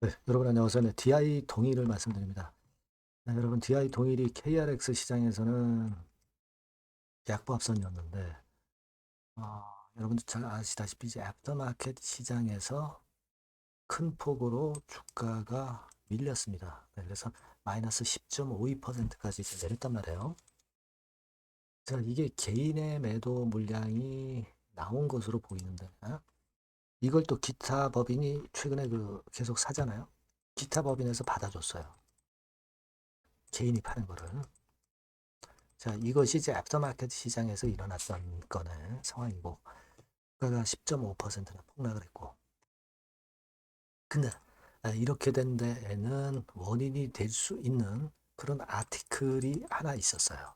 네, 여러분 안녕하세요. 네, DI 동일을 말씀드립니다. 네, 여러분 DI 동일이 KRX 시장에서는 약보합선이었는데 여러분도 잘 아시다시피 이제 애프터마켓 시장에서 큰 폭으로 주가가 밀렸습니다. 네, 그래서 마이너스 10.52%까지 내렸단 말이에요. 자, 이게 개인의 매도 물량이 나온 것으로 보이는데 이걸 또 기타 법인이 최근에 계속 사잖아요. 기타 법인에서 받아줬어요. 개인이 파는 거를. 자, 이것이 이제 애프터마켓 시장에서 일어났던 거는 상황이고, 주가가 10.5%나 폭락을 했고, 근데 이렇게 된 데에는 원인이 될 수 있는 그런 아티클이 하나 있었어요.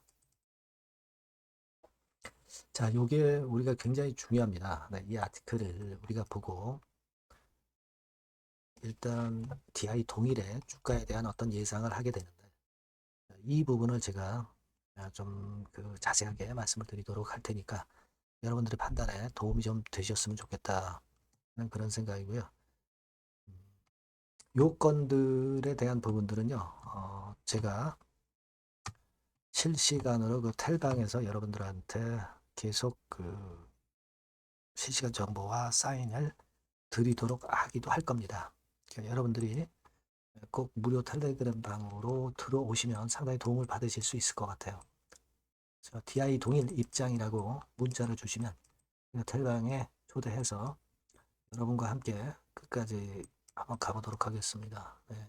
자, 요게 우리가 굉장히 중요합니다. 네, 이 아티클을 우리가 보고, 일단 DI 동일의 주가에 대한 어떤 예상을 하게 되는데, 이 부분을 제가 좀 자세하게 말씀을 드리도록 할 테니까, 여러분들의 판단에 도움이 좀 되셨으면 좋겠다. 그런 생각이고요. 요건들에 대한 부분들은요, 제가 실시간으로 텔방에서 여러분들한테 계속 실시간 정보와 사인을 드리도록 하기도 할 겁니다. 그러니까 여러분들이 꼭 무료 텔레그램 방으로 들어오시면 상당히 도움을 받으실 수 있을 것 같아요. DI 동일 입장이라고 문자를 주시면 텔방에 초대해서 여러분과 함께 끝까지 한번 가보도록 하겠습니다. 네.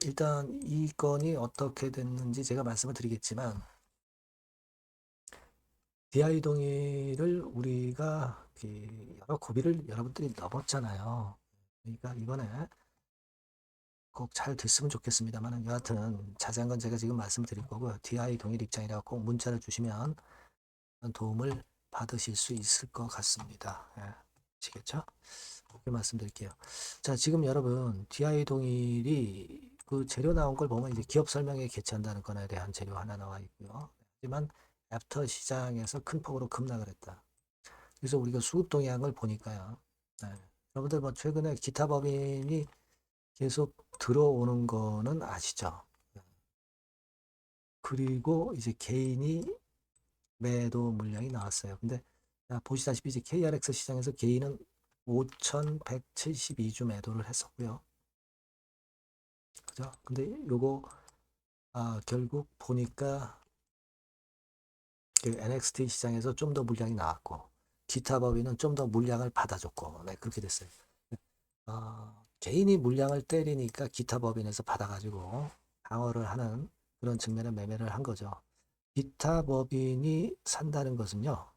일단 이 건이 어떻게 됐는지 제가 말씀을 드리겠지만 DI 동의를 우리가 여러 고비를 여러분들이 넘었잖아요. 그러니까 이번에 꼭 잘 됐으면 좋겠습니다만 여하튼 자세한 건 제가 지금 말씀드릴 거고요. DI 동일 입장이라고 꼭 문자를 주시면 도움을 받으실 수 있을 것 같습니다. 예, 아시겠죠? 그렇게 말씀드릴게요. 자, 지금 여러분 DI 동일이 재료 나온 걸 보면 이제 기업 설명에 개최한다는 건에 대한 재료 하나 나와 있고요. 하지만 애프터 시장에서 큰 폭으로 급락을 했다. 그래서 우리가 수급 동향을 보니까요. 네. 여러분들 뭐 최근에 기타 법인이 계속 들어오는 거는 아시죠? 네. 그리고 이제 개인이 매도 물량이 나왔어요. 근데 보시다시피 이제 KRX 시장에서 개인은 5,172주 매도를 했었고요. 그죠? 근데 요거 결국 보니까 NXT 시장에서 좀 더 물량이 나왔고 기타 법인은 좀 더 물량을 받아줬고 네, 그렇게 됐어요. 개인이 물량을 때리니까 기타 법인에서 받아가지고 방어를 하는 그런 측면의 매매를 한 거죠. 기타 법인이 산다는 것은요,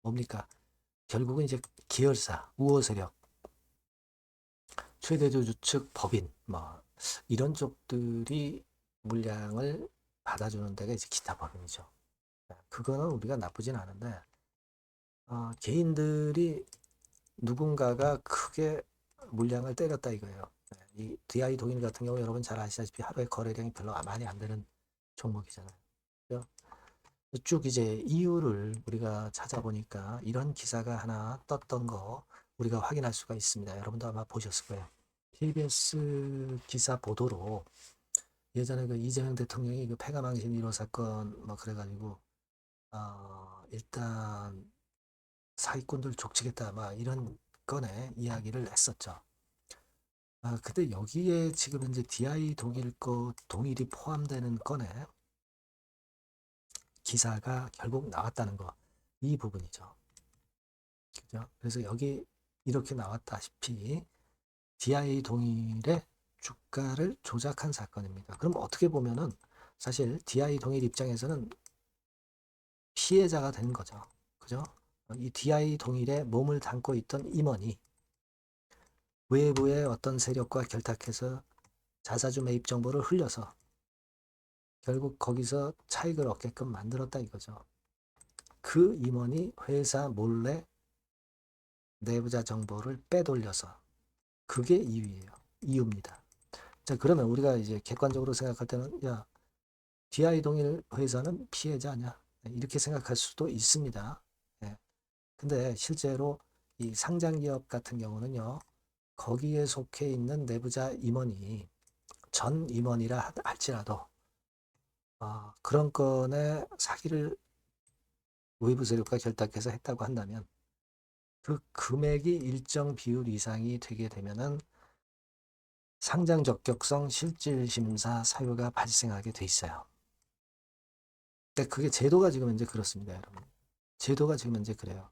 뭡니까? 결국은 이제 계열사, 우호 세력, 최대주주 측 법인, 뭐 이런 쪽들이 물량을 받아주는 데가 이제 기타 법인이죠. 그거는 우리가 나쁘진 않은데 개인들이 누군가가 크게 물량을 때렸다 이거예요. 이 DI 동일 같은 경우 여러분 잘 아시다시피 하루에 거래량이 별로 많이 안 되는 종목이잖아요. 그죠? 쭉 이제 이유를 우리가 찾아보니까 이런 기사가 하나 떴던 거 우리가 확인할 수가 있습니다. 여러분도 아마 보셨을 거예요. KBS 기사 보도로 예전에 이재명 대통령이 폐가망신 1호 사건 뭐 그래가지고 일단 사기꾼들 족치겠다 막 이런 건에 이야기를 했었죠. 근데 여기에 지금 이제 DI 동일이 포함되는 건에 기사가 결국 나왔다는 거, 이 부분이죠. 그죠? 그래서 여기 이렇게 나왔다시피 DI 동일의 주가를 조작한 사건입니다. 그럼 어떻게 보면은 사실 DI 동일 입장에서는 피해자가 되는 거죠. 그죠? 이 DI 동일에 몸을 담고 있던 임원이 외부의 어떤 세력과 결탁해서 자사주 매입 정보를 흘려서 결국 거기서 차익을 얻게끔 만들었다 이거죠. 그 임원이 회사 몰래 내부자 정보를 빼돌려서 그게 이유입니다. 자, 그러면 우리가 이제 객관적으로 생각할 때는 야, DI 동일 회사는 피해자냐? 이렇게 생각할 수도 있습니다. 예. 근데 실제로 이 상장 기업 같은 경우는요. 거기에 속해 있는 내부자 임원이 전 임원이라 할지라도 그런 건에 사기를 외부 세력과 결탁해서 했다고 한다면 그 금액이 일정 비율 이상이 되게 되면은 상장 적격성 실질심사 사유가 발생하게 돼 있어요. 근데 그게 제도가 지금 현재 그렇습니다, 여러분. 제도가 지금 현재 그래요.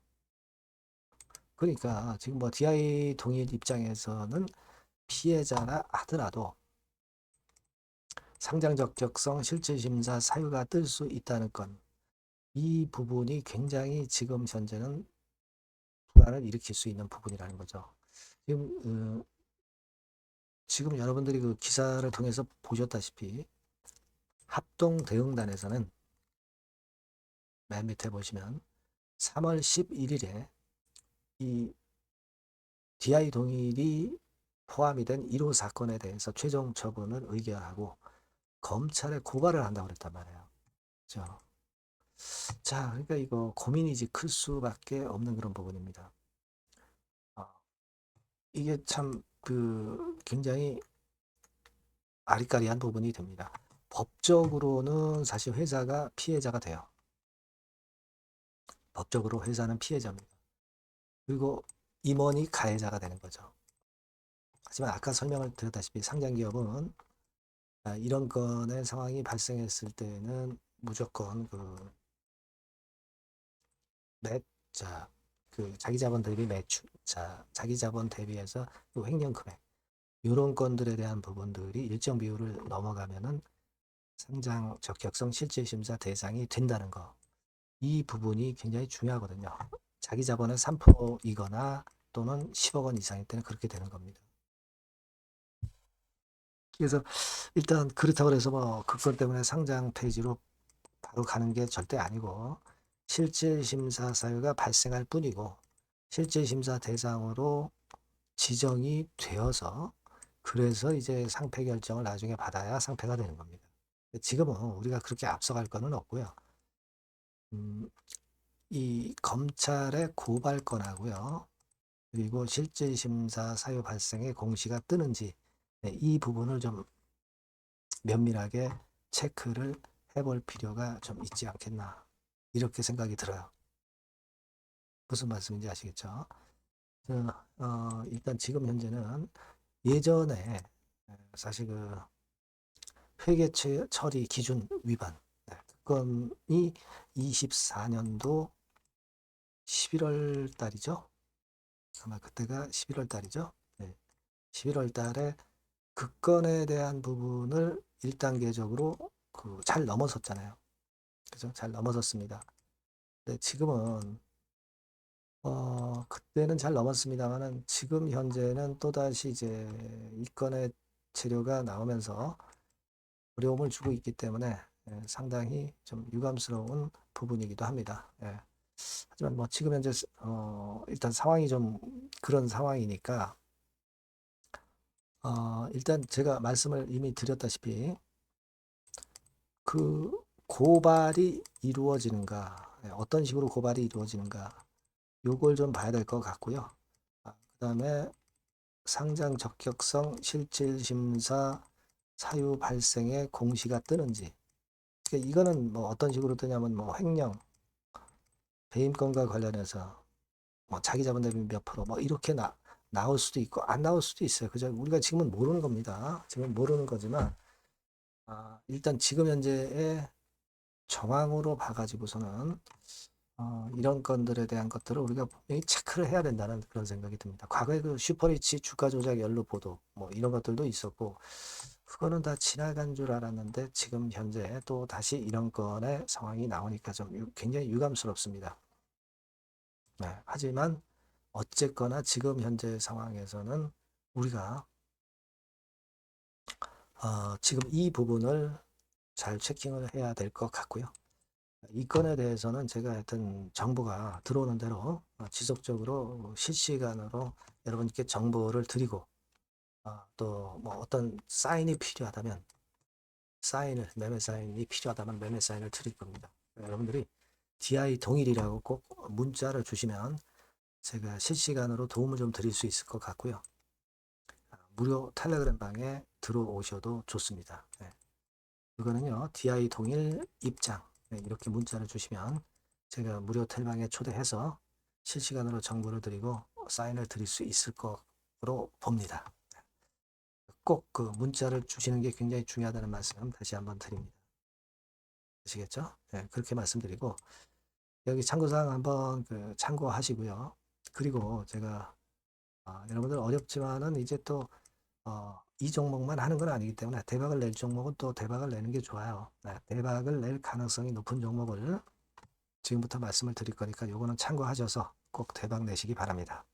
그러니까 지금 뭐 DI 동일 입장에서는 피해자라 하더라도 상장 적격성 실질심사 사유가 뜰 수 있다는 건 이 부분이 굉장히 지금 현재는 불안을 일으킬 수 있는 부분이라는 거죠. 지금 지금 여러분들이 그 기사를 통해서 보셨다시피 합동대응단에서는 맨 밑에 보시면 3월 11일에 이 DI 동일이 포함이 된 1호 사건에 대해서 최종 처분을 의결하고 검찰에 고발을 한다고 그랬단 말이에요. 그렇죠? 자, 그러니까 이거 고민이 클 수밖에 없는 그런 부분입니다. 이게 참 굉장히 아리까리한 부분이 됩니다. 법적으로는 사실 회사가 피해자가 돼요. 법적으로 회사는 피해자입니다. 그리고 임원이 가해자가 되는 거죠. 하지만 아까 설명을 드렸다시피 상장기업은 이런 건의 상황이 발생했을 때는 무조건 자기 자본 대비 매출, 자기 자본 대비해서 그 횡령 금액 이런 건들에 대한 부분들이 일정 비율을 넘어가면은 상장 적격성 실질심사 대상이 된다는 거. 이 부분이 굉장히 중요하거든요. 자기 자본의 3%이거나 또는 10억 원 이상일 때는 그렇게 되는 겁니다. 그래서 일단 그렇다고 해서 뭐 그것 때문에 상장 폐지로 바로 가는 게 절대 아니고 실질심사 사유가 발생할 뿐이고 실질심사 대상으로 지정이 되어서 그래서 이제 상패 결정을 나중에 받아야 상패가 되는 겁니다. 지금은 우리가 그렇게 앞서갈 거는 없고요. 이 검찰의 고발 건하고요. 그리고 실질심사 사유 발생의 공시가 뜨는지 이 부분을 좀 면밀하게 체크를 해볼 필요가 좀 있지 않겠나 이렇게 생각이 들어요. 무슨 말씀인지 아시겠죠? 일단 지금 현재는 예전에 사실 회계 처리 기준 위반 건이 24년도 11월 달이죠. 아마 그때가 11월 달이죠. 네. 11월 달에 그 건에 대한 부분을 1단계적으로 잘 넘어섰잖아요. 그죠? 잘 넘어섰습니다. 근데 지금은 그때는 잘 넘었습니다만은 지금 현재는 또다시 이제 이 건의 재료가 나오면서 어려움을 주고 있기 때문에 상당히 좀 유감스러운 부분이기도 합니다. 예. 하지만 뭐 지금 현재 일단 상황이 좀 그런 상황이니까 일단 제가 말씀을 이미 드렸다시피 그 고발이 이루어지는가 어떤 식으로 고발이 이루어지는가 요걸 좀 봐야 될 것 같고요. 그다음에 상장 적격성 실질심사 사유 발생의 공시가 뜨는지 그러니까 이거는 뭐 어떤 식으로 뜨냐면 뭐 횡령 배임권과 관련해서 뭐 자기 자본 대비 몇 프로 뭐 이렇게 나올 수도 있고 안 나올 수도 있어요. 그죠? 우리가 지금은 모르는 겁니다. 지금 모르는 거지만 일단 지금 현재의 정황으로 봐가지고서는 이런 건들에 대한 것들을 우리가 분명히 체크를 해야 된다는 그런 생각이 듭니다. 과거에 그 슈퍼리치 주가 조작 연루 보도 뭐 이런 것들도 있었고 그거는 다 지나간 줄 알았는데 지금 현재 또 다시 이런 건의 상황이 나오니까 좀 굉장히 유감스럽습니다. 네, 하지만 어쨌거나 지금 현재 상황에서는 우리가 지금 이 부분을 잘 체킹을 해야 될 것 같고요. 이 건에 대해서는 제가 하여튼 정보가 들어오는 대로 지속적으로 실시간으로 여러분께 정보를 드리고 또 뭐 어떤 사인이 필요하다면 매매 사인이 필요하다면 매매 사인을 드릴 겁니다. 여러분들이 DI 동일이라고 꼭 문자를 주시면 제가 실시간으로 도움을 좀 드릴 수 있을 것 같고요. 무료 텔레그램 방에 들어오셔도 좋습니다. 네. 이거는요, DI 동일 입장. 네, 이렇게 문자를 주시면 제가 무료 텔방에 초대해서 실시간으로 정보를 드리고 사인을 드릴 수 있을 거로 봅니다. 꼭 그 문자를 주시는 게 굉장히 중요하다는 말씀 다시 한번 드립니다. 아시겠죠? 네, 그렇게 말씀드리고 여기 참고사항 한번 참고하시고요. 그리고 제가 여러분들 어렵지만은 이제 또 이 종목만 하는 건 아니기 때문에 대박을 낼 종목은 또 대박을 내는 게 좋아요. 네, 대박을 낼 가능성이 높은 종목을 지금부터 말씀을 드릴 거니까 요거는 참고하셔서 꼭 대박 내시기 바랍니다.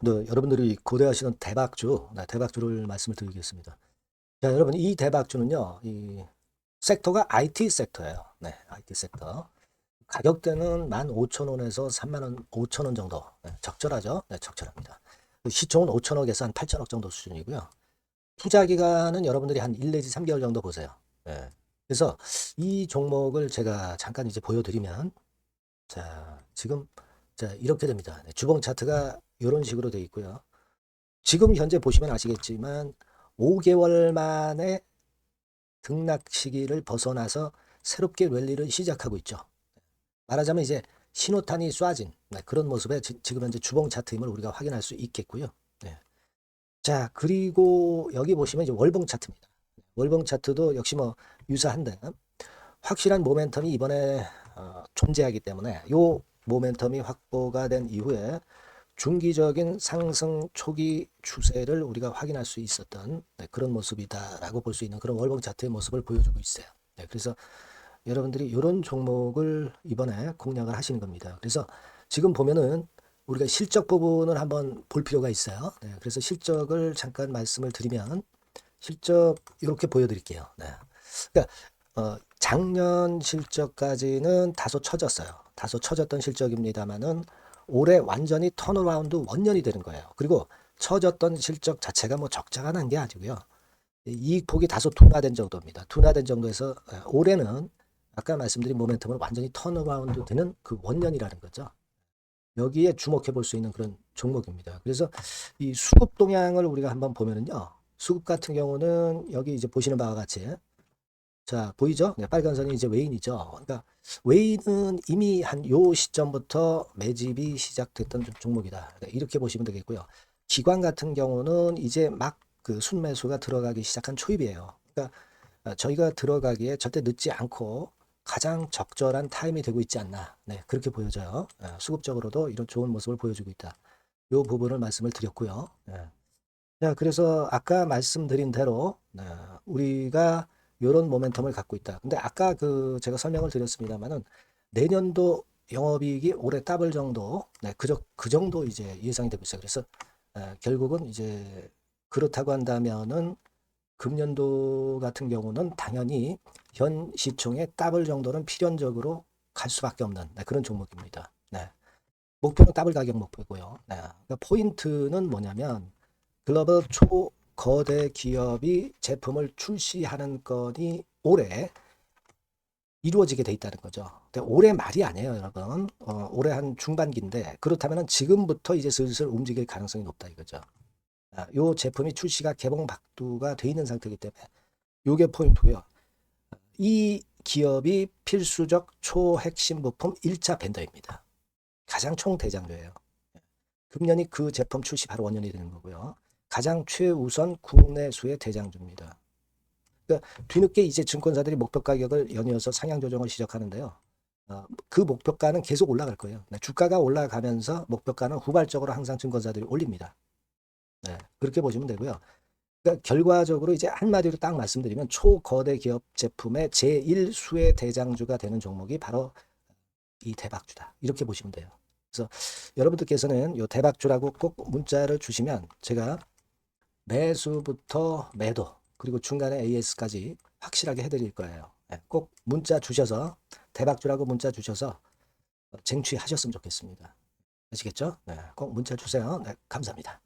네, 여러분들이 고대하시는 대박주, 네, 대박주를 말씀을 드리겠습니다. 자, 여러분 이 대박주는요, 이 섹터가 IT 섹터예요. 네, IT 섹터. 가격대는 15,000원에서 35,000원, 5,000원 정도. 네, 적절하죠? 네, 적절합니다. 시총은 5천억에서 한 8천억 정도 수준이고요. 투자 기간은 여러분들이 한 1 내지 3개월 정도 보세요. 네. 그래서 이 종목을 제가 잠깐 이제 보여드리면, 자, 지금, 자, 이렇게 됩니다. 네, 주봉 차트가 이런 식으로 되어 있고요. 지금 현재 보시면 아시겠지만, 5개월 만에 등락 시기를 벗어나서 새롭게 랠리를 시작하고 있죠. 말하자면 이제 신호탄이 쏴진 그런 모습에 지금 현재 주봉 차트임을 우리가 확인할 수 있겠고요. 네. 자, 그리고 여기 보시면 이제 월봉 차트입니다. 월봉 차트도 역시 뭐 유사한데 확실한 모멘텀이 이번에 존재하기 때문에 요 모멘텀이 확보가 된 이후에 중기적인 상승 초기 추세를 우리가 확인할 수 있었던 그런 모습이다라고 볼 수 있는 그런 월봉 차트의 모습을 보여주고 있어요. 네, 그래서 여러분들이 이런 종목을 이번에 공략을 하시는 겁니다. 그래서 지금 보면은 우리가 실적 부분을 한번 볼 필요가 있어요. 네, 그래서 실적을 잠깐 말씀을 드리면 실적 이렇게 보여드릴게요. 네. 그러니까 작년 실적까지는 다소 처졌어요. 다소 처졌던 실적입니다만은 올해 완전히 턴어라운드 원년이 되는 거예요. 그리고 처졌던 실적 자체가 뭐 적자가 난 게 아니고요. 이익 폭이 다소 둔화된 정도입니다. 둔화된 정도에서 올해는 아까 말씀드린 모멘텀을 완전히 턴어라운드 되는 그 원년이라는 거죠. 여기에 주목해 볼 수 있는 그런 종목입니다. 그래서 이 수급 동향을 우리가 한번 보면은요. 수급 같은 경우는 여기 이제 보시는 바와 같이 자, 보이죠? 네, 빨간 선이 이제 웨인이죠. 그러니까 웨인은 이미 한 요 시점부터 매집이 시작됐던 종목이다. 이렇게 보시면 되겠고요. 기관 같은 경우는 이제 막 그 순매수가 들어가기 시작한 초입이에요. 그러니까 저희가 들어가기에 절대 늦지 않고 가장 적절한 타임이 되고 있지 않나. 네, 그렇게 보여져요. 수급적으로도 이런 좋은 모습을 보여주고 있다. 요 부분을 말씀을 드렸고요. 네. 자, 그래서 아까 말씀드린 대로 우리가 이런 모멘텀을 갖고 있다. 근데 아까 제가 설명을 드렸습니다만은 내년도 영업이익이 올해 더블 정도, 네, 그 정도 이제 예상이 되고 있어요. 그래서 결국은 이제 그렇다고 한다면은 금년도 같은 경우는 당연히 현 시총의 더블 정도는 필연적으로 갈 수밖에 없는 그런 종목입니다. 네. 목표는 더블 가격 목표고요. 네. 그러니까 포인트는 뭐냐면 글로벌 초거대 기업이 제품을 출시하는 건이 올해 이루어지게 돼 있다는 거죠. 근데 올해 말이 아니에요, 여러분. 올해 한 중반기인데 그렇다면 지금부터 이제 슬슬 움직일 가능성이 높다 이거죠. 요 제품이 출시가 개봉 박두가 돼 있는 상태이기 때문에 요게 포인트고요. 이 기업이 필수적 초핵심 부품 1차 벤더입니다. 가장 총대장주예요. 금년이 그 제품 출시 바로 원년이 되는 거고요. 가장 최우선 국내수의 대장주입니다. 그러니까 뒤늦게 이제 증권사들이 목표 가격을 연이어서 상향 조정을 시작하는데요. 그 목표가는 계속 올라갈 거예요. 주가가 올라가면서 목표가는 후발적으로 항상 증권사들이 올립니다. 네, 그렇게 보시면 되고요. 그러니까 결과적으로 이제 한마디로 딱 말씀드리면 초거대 기업 제품의 제1수의 대장주가 되는 종목이 바로 이 대박주다. 이렇게 보시면 돼요. 그래서 여러분들께서는 이 대박주라고 꼭 문자를 주시면 제가 매수부터 매도 그리고 중간에 AS까지 확실하게 해드릴 거예요. 꼭 문자 주셔서 대박주라고 문자 주셔서 쟁취하셨으면 좋겠습니다. 아시겠죠? 네, 꼭 문자 주세요. 네, 감사합니다.